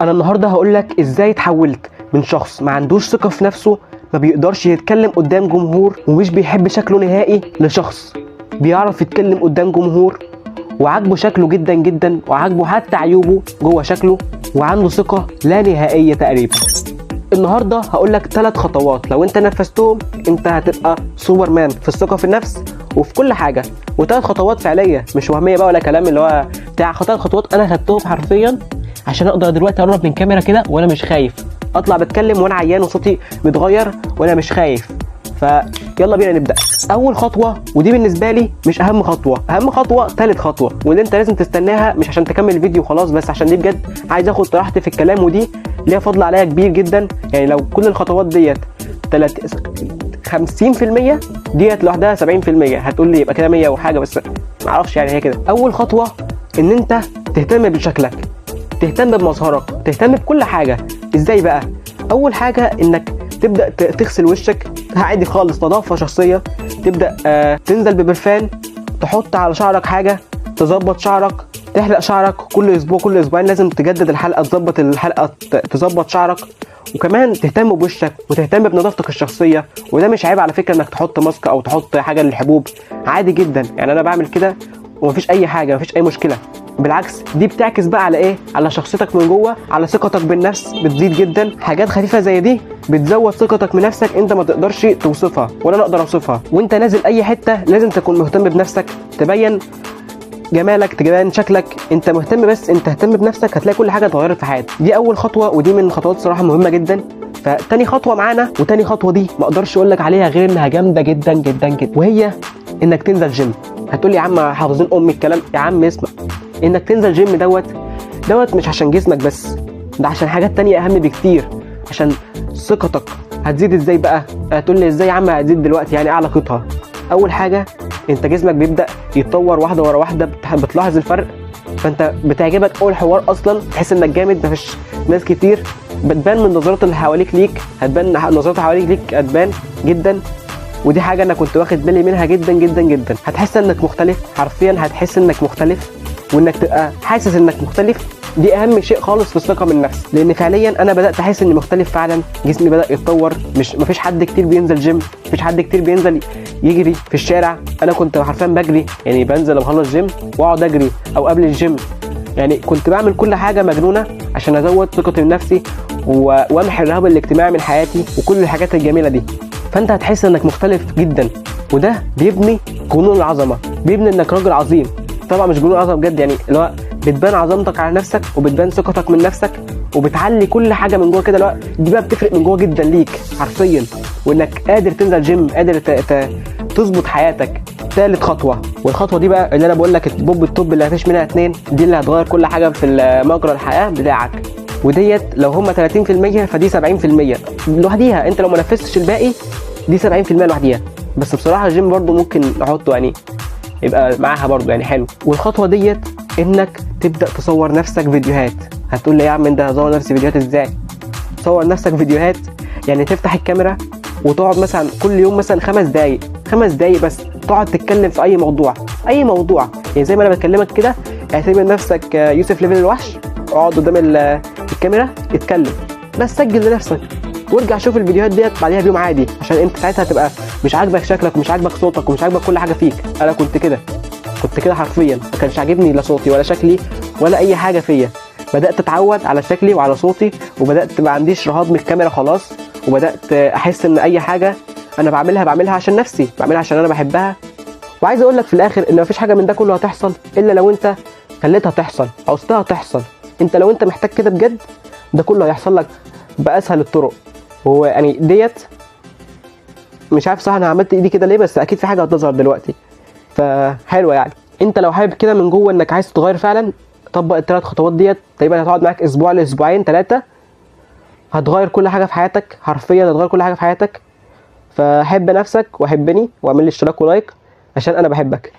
انا النهارده هقول لك ازاي اتحولت من شخص ما عندوش ثقه في نفسه، ما بيقدرش يتكلم قدام جمهور ومش بيحب شكله نهائي، لشخص بيعرف يتكلم قدام جمهور وعاجبه شكله جدا جدا وعاجبه حتى عيوبه جوه شكله وعنده ثقه لا نهائيه تقريبا. النهارده هقول لك 3 خطوات لو انت نفذتهم انت هتبقى سوبر مان في الثقه في النفس وفي كل حاجه، و3 خطوات فعليه مش وهميه بقى ولا كلام اللي هو بتاع 3 خطوات انا خدتهم حرفيا عشان اقدر دلوقتي اقرب من كاميرا كده وانا مش خايف، اطلع بتكلم وانا عيان وصوتي متغير وانا مش خايف. فيلا بينا نبدا. اول خطوه ودي بالنسبه لي مش اهم خطوه، اهم خطوه ثالث خطوه واللي انت لازم تستناها مش عشان تكمل الفيديو خلاص، بس عشان دي بجد عايز اخد راحتي في الكلام ودي ليها فضل عليا كبير جدا. يعني لو كل الخطوات ديت 50% ديت لوحدها 70%، هتقول لي يبقى كده 100 وحاجه، بس ما اعرفش يعني هي كده. اول خطوه ان انت تهتم بشكلك، تهتم بمظهرك، تهتم بكل حاجه. ازاي بقى؟ اول حاجه انك تبدا تغسل وشك عادي خالص، نظافه شخصيه. تبدا تنزل ببرفان، تحط على شعرك حاجه، تظبط شعرك، تحلق شعرك كل اسبوع كل اسبوعين لازم تجدد الحلقه، تظبط الحلقه، تظبط شعرك، وكمان تهتم بوشك وتهتم بنظافتك الشخصيه. وده مش عيب على فكره انك تحط ماسك او تحط حاجه للحبوب، عادي جدا. يعني انا بعمل كده ومفيش اي حاجه، مفيش اي مشكله، بالعكس دي بتعكس بقى على ايه؟ على شخصيتك من جوه، على ثقتك بالنفس بتزيد جدا. حاجات خفيفه زي دي بتزود ثقتك من نفسك انت ما تقدرش توصفها ولا انا اقدر اوصفها. وانت نازل اي حته لازم تكون مهتم بنفسك، تبين جمالك، تبين شكلك، انت مهتم، بس انت اهتم بنفسك هتلاقي كل حاجه اتغيرت في حياتك. دي اول خطوه ودي من الخطوات صراحه مهمه جدا. فتاني خطوه معانا، وتاني خطوه دي ما اقدرش اقول لك عليها غير انها جامده جدا جدا جدا، وهي انك تنزل جيم. هتقول لي يا عم حافظين الكلام، يا عم اسمع، انك تنزل جيم دوت مش عشان جسمك بس، ده عشان حاجات تانية اهم بكتير، عشان ثقتك. هتزيد ازاي بقى؟ هتقول لي ازاي يا عم هتزيد دلوقتي؟ يعني ايه علاقتها؟ اول حاجه انت جسمك بيبدا يتطور واحده ورا واحده، بتلاحظ الفرق، فانت بتعجبك اول حوار اصلا، تحس انك جامد. مفيش ناس كتير بتبان من نظرات اللي حواليك ليك، هتبان نظرات اللي حواليك ليك، هتبان جدا. ودي حاجه انا كنت واخد بالي منها جدا جدا جدا. هتحس انك مختلف، حرفيا هتحس انك مختلف، وانك تبقى حاسس انك مختلف دي اهم شيء خالص في الثقه بالنفس. لان فعليا انا بدات احس اني مختلف فعلا، جسمي بدا يتطور. مفيش حد كتير بينزل جيم، مفيش حد كتير بينزل يجري في الشارع. انا كنت حرفيا بجري، يعني بنزل اخلص جيم واقعد اجري، او قبل الجيم يعني كنت بعمل كل حاجه مجنونه عشان ازود ثقتي بنفسي وامحي الرهاب الاجتماعي من حياتي وكل الحاجات الجميله دي. فانت هتحس انك مختلف جدا، وده بيبني جنون العظمه، بيبني انك راجل عظيم. طبعا مش جنون عظمه بجد، يعني اللي هو بتبان عظمتك على نفسك وبتبان ثقتك من نفسك وبتعلي كل حاجه من جوه كده. لا دي بقى بتفرق من جوه جدا ليك حرفيا، وانك قادر تنزل جيم، قادر تظبط حياتك. ثالث خطوه، والخطوه دي بقى اللي انا بقول لك التوب اللي مفيش منها اتنين، دي اللي هتغير كل حاجه في مجرى الحياه بتاعك. وديت لو هم 30% فدي 70% لوحديها، انت لو ما نفذتش الباقي دي 70% لوحديها. بس بصراحه الجيم برضو ممكن نحطه يعني يبقى معاها برضو يعني حلو. والخطوه ديت انك تبدا تصور نفسك فيديوهات. هتقول لي يا عم انت هصور نفسي فيديوهات ازاي؟ تصور نفسك فيديوهات يعني تفتح الكاميرا وتقعد مثلا كل يوم مثلا 5 دقايق بس تقعد تتكلم في اي موضوع، اي موضوع. يعني زي ما انا بكلمك كده اعتبر نفسك يوسف ليفل الوحش، اقعد قدام الكاميرا اتكلم بس، سجل لنفسك وارجع شوف الفيديوهات ديت بعديها بيوم عادي، عشان انت ساعتها هتبقى مش عاجبك شكلك ومش عاجبك صوتك ومش عاجبك كل حاجه فيك. انا كنت كده حرفيا، ما كانش عاجبني لا صوتي ولا شكلي ولا اي حاجه فيا. بدات اتعود على شكلي وعلى صوتي، وبدات ما عنديش رهاب من الكاميرا خلاص، وبدات احس ان اي حاجه انا بعملها عشان نفسي، بعملها عشان انا بحبها. وعايز اقول لك في الاخر ان مفيش حاجه من ده كله هتحصل الا لو انت خليتها تحصل، عوزتها تحصل. انت لو انت محتاج كده بجد ده كله هيحصل لك باسهل الطرق. هو يعني ديت مش عارف صح انا عملت ايدي كده ليه، بس اكيد في حاجه هتظهر دلوقتي فحلوه. يعني انت لو حابب كده من جوه انك عايز تتغير فعلا، طبق ال3 خطوات ديت، تقريبا هتقعد معاك اسبوع لاسبوعين 3، هتغير كل حاجه في حياتك، حرفيا هتغير كل حاجه في حياتك. فحب نفسك وحبني واعمل لي اشتراك ولايك عشان انا بحبك.